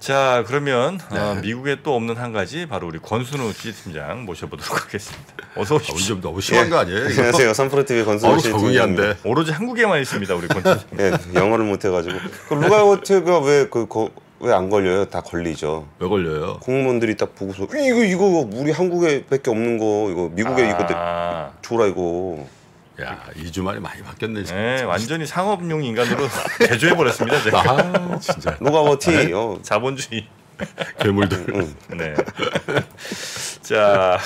자, 그러면 네. 미국에 또 없는 한 가지 바로 우리 권순우 취재팀장 모셔보도록 하겠습니다. 어서 오십시오. 좀 너무 심한 거 아니에요? 안녕하세요. 삼프로TV 권순우 적응이 안 돼. 오로지 한국에만 있습니다, 우리 권 팀장. 네, 영어를 못해가지고 그 루가워트가 왜 안 걸려요? 다 걸리죠. 왜 걸려요? 공무원들이 딱 보고서 이거 우리 한국에밖에 없는 거 이거 미국에 이거 줘라 이거. 야, 2주 만에 많이 바뀌었네. 네, 완전히 상업용 인간으로 개조해 버렸습니다, 제가. 아, 진짜. 루가워티 자본주의. 괴물들. 네. 자,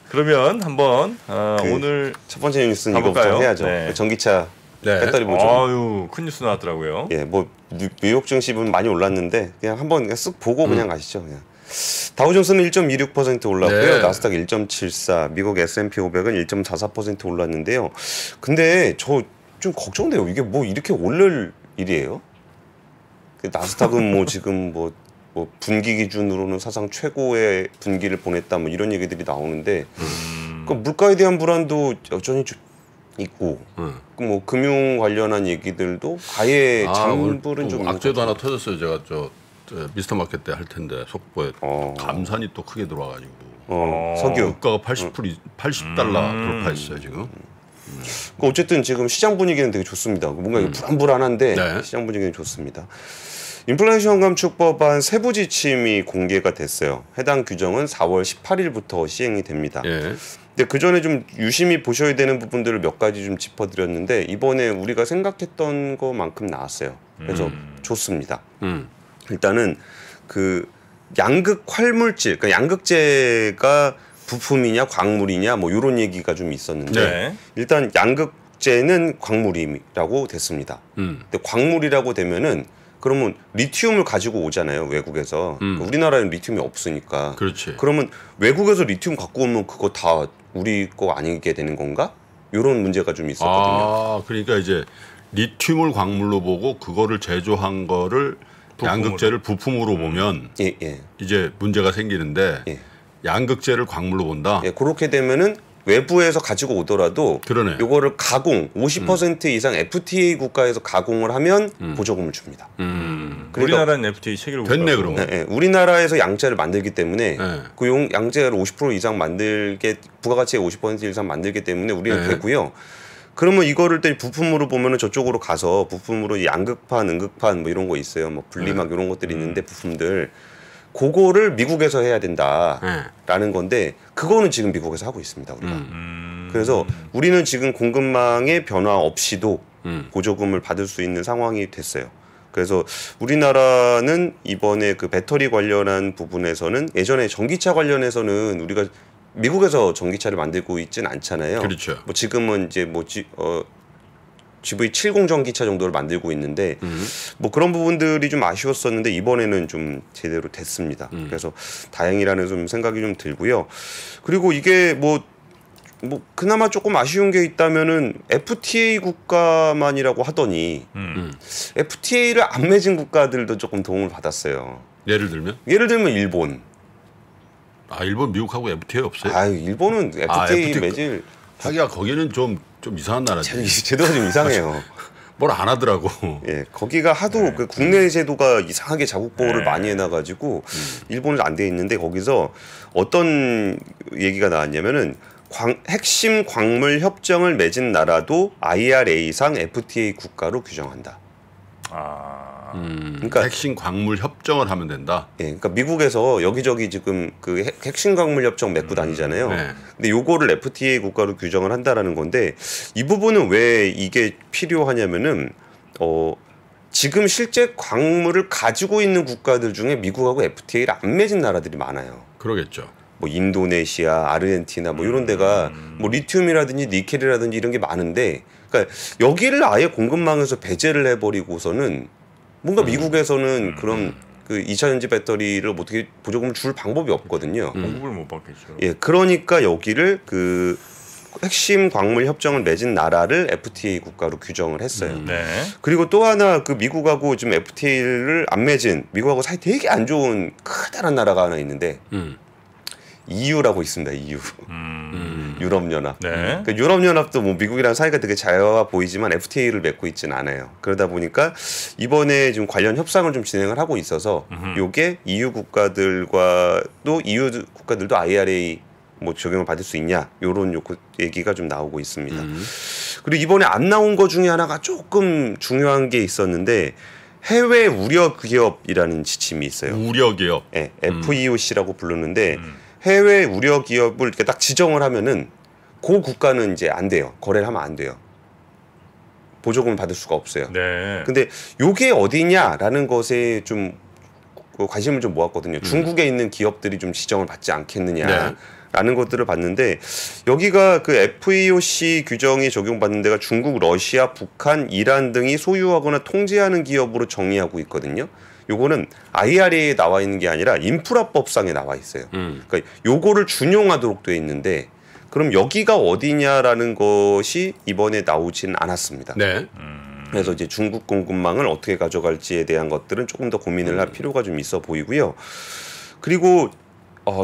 그러면 한번 오늘 첫 번째 뉴스는 가볼까요? 이거부터 해야죠. 네. 전기차 네. 배터리 보조. 아유, 큰 뉴스 나왔더라고요. 예, 뭐 뉴욕 증시분 많이 올랐는데 그냥 한번 쓱 보고 그냥 가시죠. 그냥. 다우존스는 1.26% 올랐고요. 네. 나스닥 1.74, 미국 S&P 500은 1.44% 올랐는데요. 근데 저 좀 걱정돼요. 이게 뭐 이렇게 오를 일이에요? 나스닥은 뭐 지금 뭐 분기 기준으로는 사상 최고의 분기를 보냈다 뭐 이런 얘기들이 나오는데 그 물가에 대한 불안도 여전히 좀 있고 뭐 금융 관련한 얘기들도 아예 장불은 좀 악재도 하나 터졌어요. 제가 저 미스터 마켓 때 할 텐데 속보에 감산이 또 크게 들어와가지고 석유 물가가 80달러 돌파했어요 지금. 어쨌든 지금 시장 분위기는 되게 좋습니다. 뭔가 불안불안한데 네. 시장 분위기는 좋습니다. 인플레이션 감축 법안 세부 지침이 공개가 됐어요. 해당 규정은 4월 18일부터 시행이 됩니다. 예. 근데 그 전에 좀 유심히 보셔야 되는 부분들을 몇 가지 좀 짚어드렸는데 이번에 우리가 생각했던 것만큼 나왔어요. 그래서 좋습니다. 일단은 그 양극 활물질, 그러니까 양극재가 부품이냐 광물이냐 뭐 이런 얘기가 좀 있었는데 네. 일단 양극재는 광물이라고 됐습니다. 근데 광물이라고 되면은 그러면 리튬을 가지고 오잖아요, 외국에서. 우리나라에는 리튬이 없으니까. 그렇지. 그러면 외국에서 리튬 갖고 오면 그거 다 우리 거 아니게 되는 건가? 이런 문제가 좀 있었거든요. 아, 그러니까 이제 리튬을 광물로 보고 그거를 제조한 거를 양극재를 부품으로 보면 예, 예. 이제 문제가 생기는데 예. 양극재를 광물로 본다. 예, 그렇게 되면은 외부에서 가지고 오더라도 그러네. 요거를 가공 50% 이상 FTA 국가에서 가공을 하면 보조금을 줍니다. 그러니까 우리나라는 FTA 체결 됐네 국가고. 그러면. 예, 예. 우리나라에서 양재를 만들기 때문에 네. 그 양재를 50% 이상 만들게 부가가치의 50% 이상 만들기 때문에 우리는 네. 되고요. 그러면 이거를 또 부품으로 보면은 저쪽으로 가서 부품으로 양극판, 음극판 뭐 이런 거 있어요. 뭐 분리막 이런 것들이 있는데 부품들 그거를 미국에서 해야 된다라는 건데 그거는 지금 미국에서 하고 있습니다. 우리가. 그래서 우리는 지금 공급망의 변화 없이도 보조금을 받을 수 있는 상황이 됐어요. 그래서 우리나라는 이번에 그 배터리 관련한 부분에서는 예전에 전기차 관련해서는 우리가 미국에서 전기차를 만들고 있진 않잖아요. 그렇죠. 뭐 지금은 이제 GV70 전기차 정도를 만들고 있는데 뭐 그런 부분들이 좀 아쉬웠었는데 이번에는 좀 제대로 됐습니다. 그래서 다행이라는 좀 생각이 좀 들고요. 그리고 이게 뭐 그나마 조금 아쉬운 게 있다면은 FTA 국가만이라고 하더니 FTA를 안 맺은 국가들도 조금 도움을 받았어요. 예를 들면? 예를 들면 일본. 아, 일본 미국하고 FTA 없어요? 아유, 일본은 FTA 맺을 하기야 거기는 좀 이상한 나라지. 제도가 좀 이상해요. 뭘 안 하더라고. 예, 거기가 하도 그 국내 제도가 이상하게 자국 보호를 많이 해놔가지고 일본은 안 돼 있는데 거기서 어떤 얘기가 나왔냐면은 핵심 광물 협정을 맺은 나라도 IRA상 FTA 국가로 규정한다. 그러니까 핵심 광물 협정을 하면 된다. 예, 그러니까 미국에서 여기저기 지금 그 핵심 광물 협정 맺고 다니잖아요. 네. 근데 요거를 FTA 국가로 규정을 한다라는 건데 이 부분은 왜 이게 필요하냐면은 지금 실제 광물을 가지고 있는 국가들 중에 미국하고 FTA를 안 맺은 나라들이 많아요. 그러겠죠. 뭐 인도네시아, 아르헨티나 뭐 이런 데가 뭐 리튬이라든지 니켈이라든지 이런 게 많은데 그러니까 여기를 아예 공급망에서 배제를 해버리고서는 뭔가 미국에서는 그런 그 2차 전지 배터리를 어떻게 보조금을 줄 방법이 없거든요. 공급을 못 받겠죠. 예, 그러니까 여기를 그 핵심 광물 협정을 맺은 나라를 FTA 국가로 규정을 했어요. 네. 그리고 또 하나 그 미국하고 지금 FTA를 안 맺은 미국하고 사이 되게 안 좋은 커다란 나라가 하나 있는데 EU라고 있습니다. EU. 유럽연합. 네. 그러니까 유럽연합도 뭐 미국이랑 사이가 되게 잘 보이지만 FTA를 맺고 있지는 않아요. 그러다 보니까 이번에 지금 관련 협상을 좀 진행을 하고 있어서 요게 EU 국가들과도 EU 국가들도 IRA 뭐 적용을 받을 수 있냐 요런 얘기가 좀 나오고 있습니다. 그리고 이번에 안 나온 거 중에 하나가 조금 중요한 게 있었는데 해외 우려 기업이라는 지침이 있어요. 우려 기업. 네, FEOC라고 부르는데 해외 우려 기업을 이렇게 딱 지정을 하면은 그 국가는 이제 안 돼요. 거래를 하면 안 돼요. 보조금을 받을 수가 없어요. 네. 근데 요게 어디냐라는 것에 좀 관심을 좀 모았거든요. 중국에 있는 기업들이 좀 지정을 받지 않겠느냐. 네. 라는 것들을 봤는데 여기가 그 FEOC 규정이 적용받는 데가 중국, 러시아, 북한, 이란 등이 소유하거나 통제하는 기업으로 정의하고 있거든요. 요거는 IRA에 나와 있는 게 아니라 인프라법상에 나와 있어요. 그러니까 요거를 준용하도록 돼 있는데 그럼 여기가 어디냐라는 것이 이번에 나오진 않았습니다. 네. 그래서 이제 중국 공급망을 어떻게 가져갈지에 대한 것들은 조금 더 고민을 할 필요가 좀 있어 보이고요. 그리고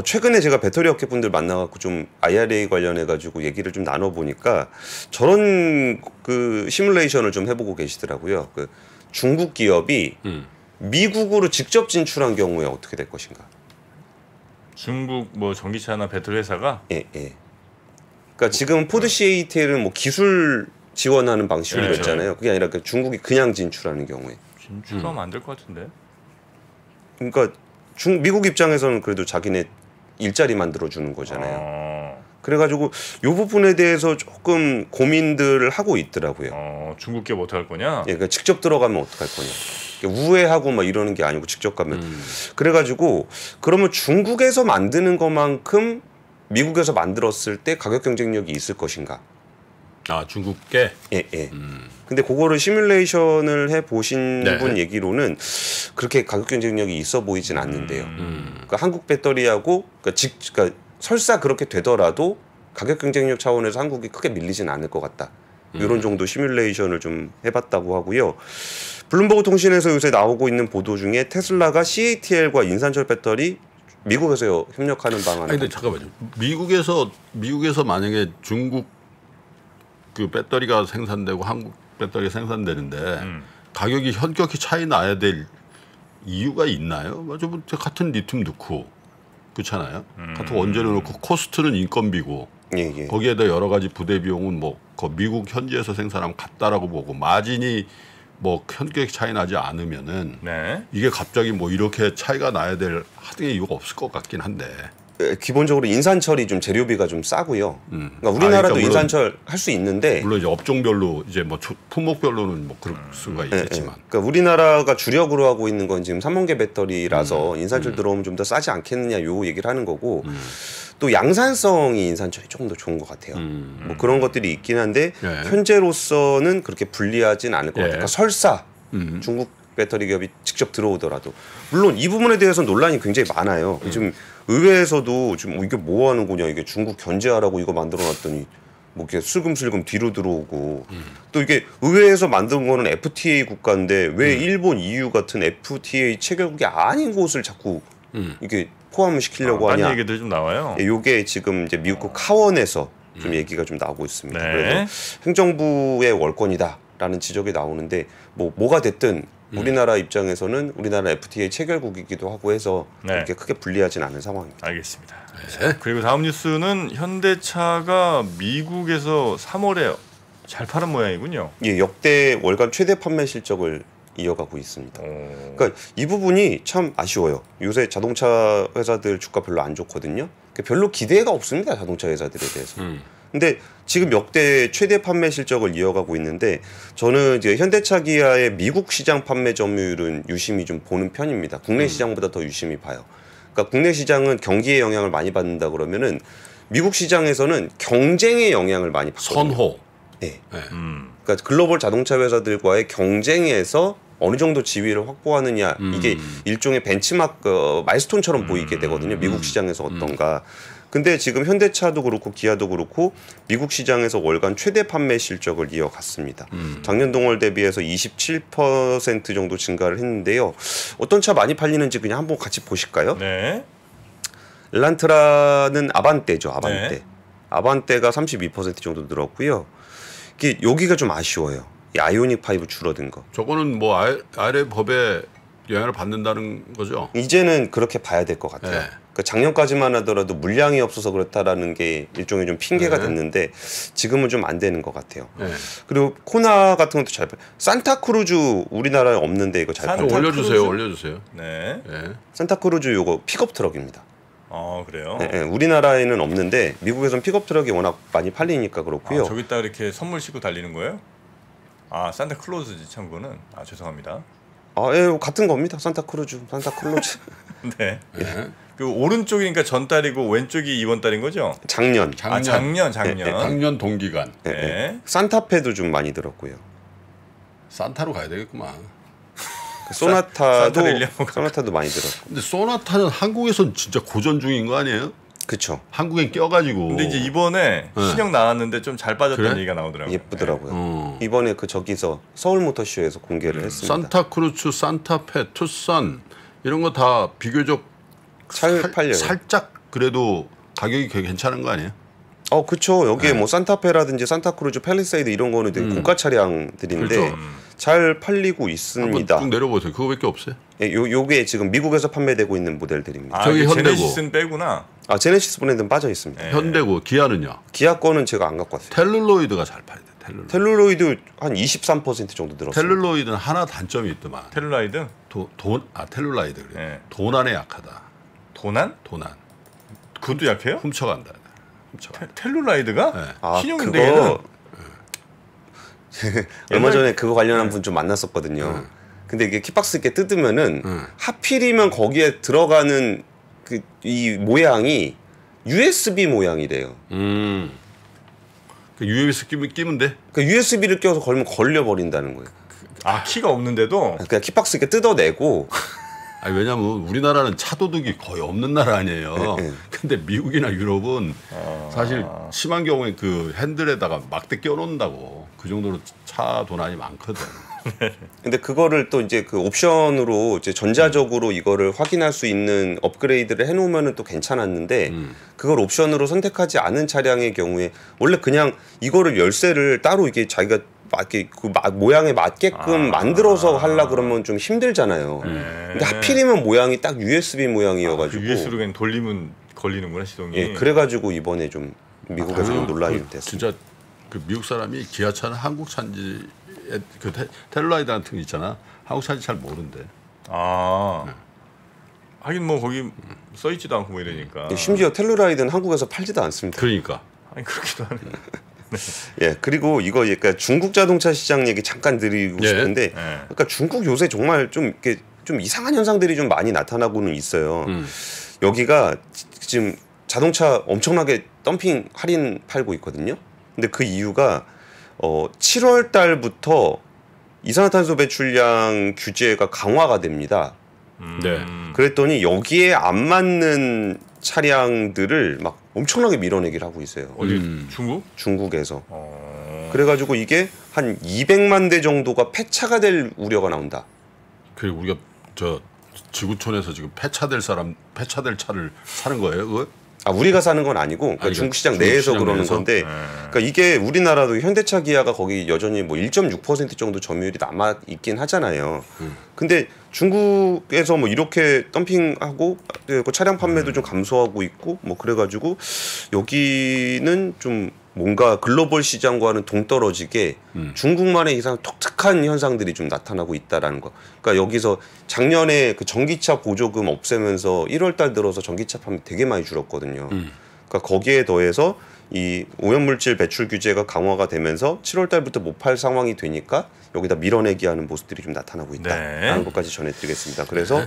최근에 제가 배터리 업계 분들 만나갖고 좀 IRA 관련해 가지고 얘기를 좀 나눠 보니까 저런 그 시뮬레이션을 좀 해보고 계시더라고요. 그 중국 기업이 미국으로 직접 진출한 경우에 어떻게 될 것인가? 중국 뭐 전기차나 배터리 회사가 예. 그러니까 지금 포드 CATL은 뭐 기술 지원하는 방식으로 그렇죠. 했잖아요. 그게 아니라 그 중국이 그냥 진출하는 경우에. 진출하면 안 될 것 같은데. 그러니까 미국 입장에서는 그래도 자기네 일자리 만들어 주는 거잖아요. 그래가지고 이 부분에 대해서 조금 고민들을 하고 있더라고요. 중국 기업 어떻게 할 거냐? 예, 그러니까 직접 들어가면 어떡할 거냐. 그러니까 우회하고 막 이러는 게 아니고 직접 가면. 그래가지고 그러면 중국에서 만드는 것만큼 미국에서 만들었을 때 가격 경쟁력이 있을 것인가? 아 중국계. 예. 근데 그거를 시뮬레이션을 해 보신 네. 분 얘기로는 그렇게 가격 경쟁력이 있어 보이진 않는데요. 그러니까 한국 배터리하고 그러니까 설사 그렇게 되더라도 가격 경쟁력 차원에서 한국이 크게 밀리진 않을 것 같다. 이런 정도 시뮬레이션을 좀 해봤다고 하고요. 블룸버그 통신에서 요새 나오고 있는 보도 중에 테슬라가 CATL과 인산철 배터리 미국에서 협력하는 방안을. 아니 근데 잠깐만요. 미국에서 만약에 중국 그 배터리가 생산되고 한국 배터리가 생산되는데 가격이 현격히 차이 나야 될 이유가 있나요? 맞아, 뭐 같은 리튬 넣고 그렇잖아요. 같은 원재료 넣고 코스트는 인건비고 예. 거기에다 여러 가지 부대 비용은 뭐 미국 현지에서 생산하면 같다라고 보고 마진이 뭐 현격히 차이 나지 않으면은 네. 이게 갑자기 뭐 이렇게 차이가 나야 될 하등의 이유가 없을 것 같긴 한데. 기본적으로 인산철이 좀 재료비가 좀 싸고요. 그러니까 우리나라도 그러니까 인산철 할 수 있는데 물론 이제 업종별로 이제 뭐 품목별로는 뭐 그럴 수가 있겠지만. 그러니까 우리나라가 주력으로 하고 있는 건 지금 3원계 배터리라서 인산철 들어오면 좀 더 싸지 않겠느냐 요 얘기를 하는 거고 또 양산성이 인산철이 조금 더 좋은 것 같아요. 뭐 그런 것들이 있긴 한데 현재로서는 그렇게 불리하진 않을 것 같아요. 그러니까 설사 중국 배터리 기업이 직접 들어오더라도 물론 이 부분에 대해서 논란이 굉장히 많아요. 지금 의회에서도 지금 이게 뭐 하는 거냐 이게 중국 견제하라고 이거 만들어놨더니 뭐 이렇게 슬금슬금 뒤로 들어오고 또 이게 의회에서 만든 거는 FTA 국가인데 왜 일본, EU 같은 FTA 체결국이 아닌 곳을 자꾸 이게 포함을 시키려고 하냐? 딴 얘기들 좀 나와요. 예, 요게 지금 이제 미국 하원에서 좀 얘기가 좀 나오고 있습니다. 네. 그래서 행정부의 월권이다라는 지적이 나오는데 뭐가 됐든 우리나라 입장에서는 우리나라 FTA 체결국이기도 하고 해서 그렇게 크게 불리하진 않은 상황입니다. 알겠습니다. 네. 그리고 다음 뉴스는 현대차가 미국에서 3월에 잘 팔은 모양이군요. 예, 역대 월간 최대 판매 실적을 이어가고 있습니다. 그러니까 이 부분이 참 아쉬워요. 요새 자동차 회사들 주가 별로 안 좋거든요. 별로 기대가 없습니다. 자동차 회사들에 대해서. 근데 지금 역대 최대 판매 실적을 이어가고 있는데 저는 이제 현대차 기아의 미국 시장 판매 점유율은 유심히 좀 보는 편입니다. 국내 시장보다 더 유심히 봐요. 그러니까 국내 시장은 경기에 영향을 많이 받는다 그러면은 미국 시장에서는 경쟁의 영향을 많이 받거든요. 선호. 네. 그러니까 글로벌 자동차 회사들과의 경쟁에서 어느 정도 지위를 확보하느냐 이게 일종의 벤치마크 마일스톤처럼 보이게 되거든요. 미국 시장에서 어떤가. 근데 지금 현대차도 그렇고 기아도 그렇고 미국 시장에서 월간 최대 판매 실적을 이어갔습니다. 작년 동월 대비해서 27% 정도 증가를 했는데요. 어떤 차 많이 팔리는지 그냥 한번 같이 보실까요? 네. 엘란트라는 아반떼죠. 아반떼. 네. 아반떼가 32% 정도 늘었고요. 이게 여기가 좀 아쉬워요. 이 아이오닉 5 줄어든 거. 저거는 뭐 아래 법에 영향을 받는다는 거죠. 이제는 그렇게 봐야 될 것 같아요. 네. 그러니까 작년까지만 하더라도 물량이 없어서 그렇다라는 게 일종의 좀 핑계가 네. 됐는데 지금은 좀 안 되는 것 같아요. 네. 그리고 코나 같은 것도 잘 팔. 산타크루즈 우리나라에 없는데 이거 잘 좀 팔죠. 올려주세요. 네. 네. 산타크루즈 요거 픽업 트럭입니다. 그래요. 네, 네. 우리나라에는 없는데 미국에선 픽업 트럭이 워낙 많이 팔리니까 그렇고요. 저기다 이렇게 선물 싣고 달리는 거예요? 산타클로즈지 참고는. 죄송합니다. 예, 같은 겁니다. 산타크루즈. 네. 네. 그 오른쪽이니까 전달이고 왼쪽이 이번 달인 거죠? 작년. 작년. 작년 동기간. 예, 네. 예. 산타페도 좀 많이 들었고요. 산타로 가야 되겠구만. 소나타도 산타를 일리하고 소나타도 많이 들었고. 근데 소나타는 한국에선 진짜 고전 중인 거 아니에요? 그쵸. 한국엔 껴가지고. 근데 이제 이번에 네. 신형 나왔는데 좀 잘 빠졌다는 그래? 얘기가 나오더라고요. 예쁘더라고요. 이번에 그 저기서 서울 모터쇼에서 공개를 했습니다. 산타크루즈, 산타페, 투싼 이런 거 다 비교적 잘 팔려요. 살짝 그래도 가격이 괜찮은 거 아니에요? 그쵸. 여기에 네. 뭐 산타페라든지 산타크루즈 팰리세이드 이런 거는 되게 고가 차량들인데 그렇죠. 잘 팔리고 한번 있습니다. 쭉 내려보세요. 그거밖에 없어요. 예, 요게 지금 미국에서 판매되고 있는 모델들입니다. 저기 이게 현대고. 제네시스는 빼구나. 제네시스 브랜드는 빠져 있습니다. 네. 현대고 기아는요. 기아 거는 제가 안 갖고 왔어요. 텔룰로이드가 잘 팔려. 텔룰로이드 한 23% 정도 늘었어요. 텔룰로이드는 하나 단점이 있더만. 텔룰라이드? 텔룰라이드 그래. 네. 도난에 약하다. 도난? 도난. 그것도 약해요? 훔쳐간다. 훔쳐간다. 텔룰라이드가? 네. 신형인데 얘는? 얼마 전에 그거 관련한 분 좀 만났었거든요. 근데 이게 킥박스 이렇게 뜯으면은 하필이면 거기에 들어가는 이 모양이 USB 모양이래요. 그 USB 끼면 돼? 그러니까 USB를 껴서 걸면 걸려버린다는 거예요. 키가 없는데도? 그냥 킥박스 이렇게 뜯어내고 아니, 왜냐면 우리나라는 차도둑이 거의 없는 나라 아니에요. 네. 근데 미국이나 유럽은 사실 심한 경우에 그 핸들에다가 막대 껴놓는다고 그 정도로 차 도난이 많거든. 근데 그거를 또 이제 그 옵션으로 이제 전자적으로 이거를 확인할 수 있는 업그레이드를 해놓으면은 또 괜찮았는데 그걸 옵션으로 선택하지 않은 차량의 경우에 원래 그냥 이거를 열쇠를 따로 이게 자기가 맞게 그 모양에 맞게끔 만들어서 하려 그러면 좀 힘들잖아요. 근데 하필이면 모양이 딱 USB 모양이어가지고 USB로 그냥 돌리면 걸리는구나 시동이. 예, 그래가지고 이번에 좀 미국에서 좀 논란이 됐습니다. 진짜 그 미국 사람이 기아차는 한국 차인지 그 텔룰라이드 같은 거 있잖아. 한국 차인지 잘 모른대. 하긴 뭐 거기 써 있지도 않고 뭐 이러니까. 심지어 텔루라이드는 한국에서 팔지도 않습니다. 그러니까. 아니 그렇기도 하네. 예, 그리고 이거 그러니까 중국 자동차 시장 얘기 잠깐 드리고 예. 싶은데, 그러니까 중국 요새 정말 좀 이렇게 좀 이상한 현상들이 좀 많이 나타나고는 있어요. 여기가 지금 자동차 엄청나게 덤핑 할인 팔고 있거든요. 근데 그 이유가 7월 달부터 이산화탄소 배출량 규제가 강화가 됩니다. 네. 그랬더니 여기에 안 맞는 차량들을 막 엄청나게 밀어내기를 하고 있어요. 어디 중국? 중국에서. 그래가지고 이게 한 200만 대 정도가 폐차가 될 우려가 나온다. 그리고 우리가 저 지구촌에서 지금 폐차될 차를 사는 거예요, 그거? 우리가 사는 건 아니고 그러니까 중국 시장 내에서 그러는 내에서? 건데, 그러니까 이게 우리나라도 현대차 기아가 거기 여전히 뭐 1.6% 정도 점유율이 남아 있긴 하잖아요. 근데 중국에서 뭐 이렇게 덤핑하고 그 차량 판매도 좀 감소하고 있고 뭐 그래가지고 여기는 좀 뭔가 글로벌 시장과는 동떨어지게 중국만의 이상 독특한 현상들이 좀 나타나고 있다라는 거. 그러니까 여기서 작년에 그 전기차 보조금 없애면서 1월 달 들어서 전기차 판매 되게 많이 줄었거든요. 그러니까 거기에 더해서 이 오염물질 배출 규제가 강화가 되면서 7월 달부터 못 팔 상황이 되니까 여기다 밀어내기 하는 모습들이 좀 나타나고 있다라는 것까지 전해드리겠습니다. 그래서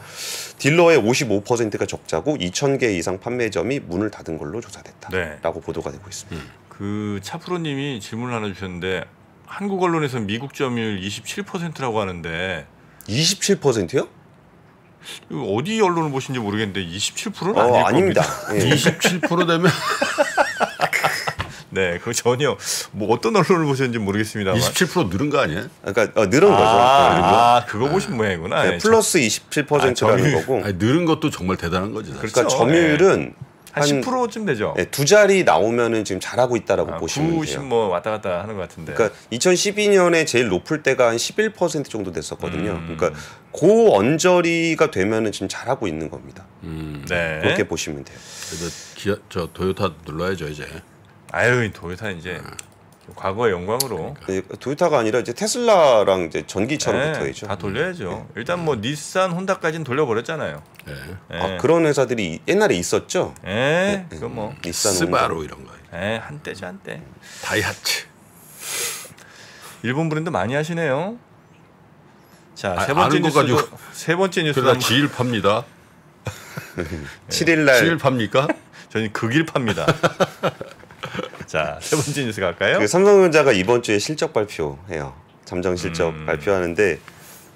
딜러의 55%가 적자고 2,000개 이상 판매점이 문을 닫은 걸로 조사됐다라고 보도가 되고 있습니다. 그 차프로님이 질문을 하나 주셨는데 한국 언론에서는 미국 점유율 27%라고 하는데 27%요? 이거 어디 언론을 보신지 모르겠는데 27%는 아닐 아닙니다. 겁니다. 예. 27% 되면 네, 그 전혀 뭐 어떤 언론을 보셨는지 모르겠습니다만 27% 늘은 거 아니에요? 그러니까 늘은 거죠. 그거 보신 모양이구나. 네, 플러스 27%라는 거고. 아니, 늘은 것도 정말 대단한 거지. 사실. 그러니까 점유율은 한 10%쯤 되죠. 네, 두 자리 나오면은 지금 잘하고 있다라고 보시면 90 돼요. 뭐 왔다 갔다 하는 것 같은데. 그러니까 2012년에 제일 높을 때가 한 11% 정도 됐었거든요. 그러니까 그 언저리가 되면은 지금 잘하고 있는 겁니다. 네. 그렇게 보시면 돼요. 그래도 토요타 눌러야죠 이제. 아유, 도요타 이제 과거의 영광으로 토요타가 아니라 이제 테슬라랑 이제 전기차로 붙어야죠. 다 돌려야죠. 일단 뭐 닛산, 혼다까지는 돌려버렸잖아요. 네. 예. 그런 회사들이 옛날에 있었죠. 예. 그거 뭐 닛산, 스바루 이런 거. 한때죠, 한때. 다이하츠. 일본 브랜드 많이 하시네요. 자, 아, 세 번째 아는 거 뉴스. 가지고. 세 번째 뉴스. 그러다 지일 팝니다. 7일날 지일 팝니까? 저는 극일 팝니다. 자, 세 번째 뉴스 갈까요? 그 삼성전자가 이번 주에 실적 발표해요. 잠정 실적 발표하는데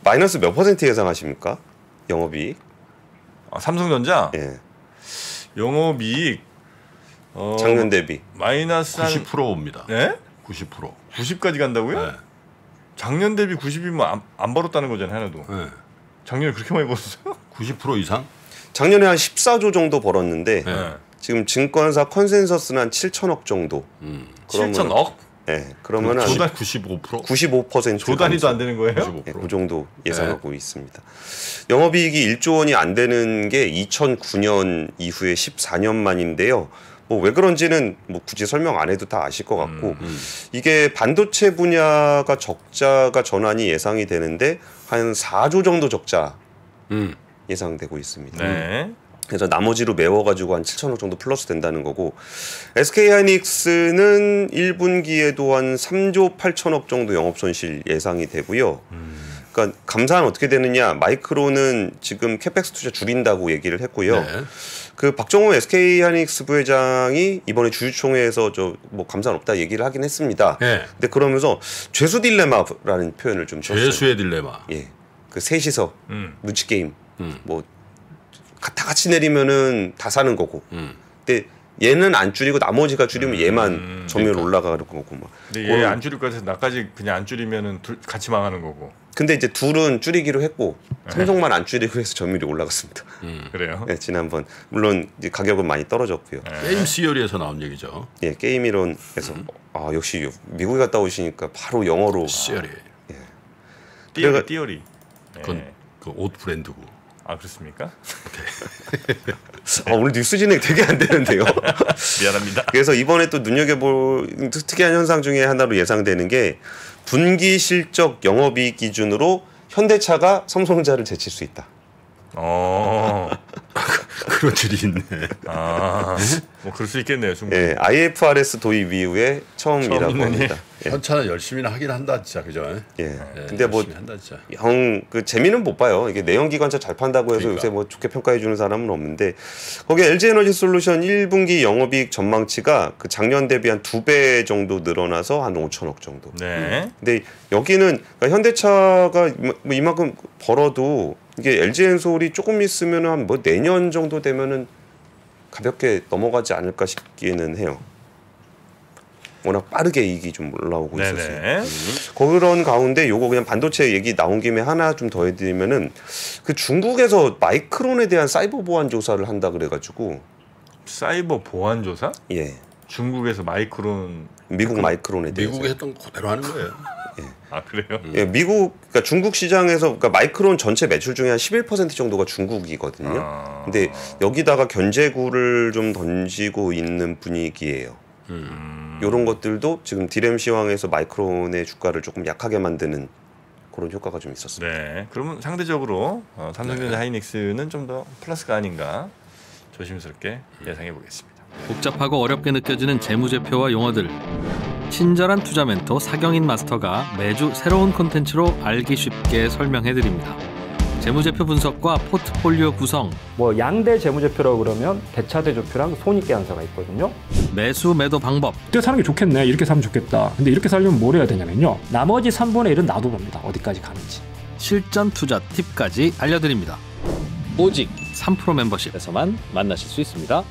마이너스 몇 퍼센트 예상하십니까? 영업이익? 삼성전자 예. 영업이익 작년 대비 마이너스 한 90%입니다. 네? 90%. 90까지 간다고요? 네. 작년 대비 90이면 안 벌었다는 거잖아요, 하나도. 네. 작년에 그렇게 많이 벌었어요? 90% 이상? 작년에 한 14조 정도 벌었는데 네. 지금 증권사 컨센서스는 한 7천억 정도. 그러면- 7천억? 예. 그러면 한 조달 95%? 95% 조 단위도 안 되는 거예요? 95%. 예, 그 정도 예상하고 있습니다. 영업이익이 1조 원이 안 되는 게 2009년 이후에 14년 만인데요. 뭐 왜 그런지는 뭐 굳이 설명 안 해도 다 아실 것 같고 이게 반도체 분야가 적자가 전환이 예상이 되는데 한 4조 정도 적자 예상되고 있습니다. 네. 그래서 나머지로 메워가지고 한 7천억 정도 플러스 된다는 거고 SK하이닉스는 1분기에도 한 3조 8천억 정도 영업손실 예상이 되고요. 그러니까 감사는 어떻게 되느냐? 마이크론은 지금 캐펙스 투자 줄인다고 얘기를 했고요. 네. 그 박정호 SK하이닉스 부회장이 이번에 주주총회에서 저 뭐 감사는 없다 얘기를 하긴 했습니다. 네. 근데 그러면서 죄수 딜레마라는 표현을 좀 썼어요. 죄수의 딜레마. 예, 그 셋이서 음. 눈치 게임 뭐 다 같이 내리면은 다 사는 거고. 근데 얘는 안 줄이고 나머지가 줄이면 얘만 점유율 올라가는 거고 막. 근데 얘 안 줄일 것 같아서 나까지 그냥 안 줄이면은 같이 망하는 거고. 근데 이제 둘은 줄이기로 했고 삼성만 안 줄이고 해서 점유율이 올라갔습니다. 그래요? 네, 지난번 물론 이제 가격은 많이 떨어졌고요. 게임 시어리에서 나온 얘기죠. 예, 게임 이론에서 역시 미국에 갔다 오시니까 바로 영어로 시어리. 띠어리. 그건 네. 그 옷 브랜드고. 아, 그렇습니까? 오늘 뉴스 진행 되게 안 되는데요. 미안합니다. 그래서 이번에 또 눈여겨볼 특이한 현상 중에 하나로 예상되는 게 분기 실적 영업이익 기준으로 현대차가 삼성전자를 제칠 수 있다. 그런 줄이 있네. 뭐 그럴 수 있겠네요, 충분히. 예, IFRS 도입 이후에 처음이라고 있는 합니다. 예, 현차는 열심히는 하긴 한다 진짜 그죠? 예. 근데 뭐 열심히 한다 진짜. 그 재미는 못 봐요. 이게 내연기관차 잘 판다고 해서 그러니까. 요새 뭐 좋게 평가해 주는 사람은 없는데 거기 LG에너지솔루션 1분기 영업이익 전망치가 그 작년 대비 한 2배 정도 늘어나서 한 5천억 정도. 네. 근데 여기는 그러니까 현대차가 뭐 이만큼 벌어도 이게 LG엔솔이 조금 있으면 한 뭐 내년 정도 되면은 가볍게 넘어가지 않을까 싶기는 해요. 워낙 빠르게 이익이 좀 올라오고 있었어요. 네네. 그런 가운데 요거 그냥 반도체 얘기 나온 김에 하나 좀 더 해드리면은 그 중국에서 마이크론에 대한 사이버 보안 조사를 한다 그래가지고 사이버 보안 조사? 예 중국에서 마이크론. 미국 마이크론에 대해서 미국이 했던 거 그대로 하는 거예요. 아, 그래요? 예, 미국 그러니까 중국 시장에서 그러니까 마이크론 전체 매출 중에 한 11% 정도가 중국이거든요. 근데 여기다가 견제구를 좀 던지고 있는 분위기예요. 이런 것들도 지금 디램 시황에서 마이크론의 주가를 조금 약하게 만드는 그런 효과가 좀 있었습니다. 네. 그러면 상대적으로 삼성전자 하이닉스는 좀 더 플러스가 아닌가 조심스럽게 예상해 보겠습니다. 복잡하고 어렵게 느껴지는 재무제표와 용어들. 친절한 투자 멘토 사경인 마스터가 매주 새로운 콘텐츠로 알기 쉽게 설명해드립니다. 재무제표 분석과 포트폴리오 구성, 뭐 양대 재무제표라고 그러면 대차대조표랑 손익계산서가 있거든요. 매수 매도 방법, 이때 사는 게 좋겠네. 이렇게 사면 좋겠다. 근데 이렇게 살려면 뭘 해야 되냐면요. 나머지 3분의 1은 놔둬봅니다. 어디까지 가는지. 실전 투자 팁까지 알려드립니다. 오직 3프로 멤버십에서만 만나실 수 있습니다.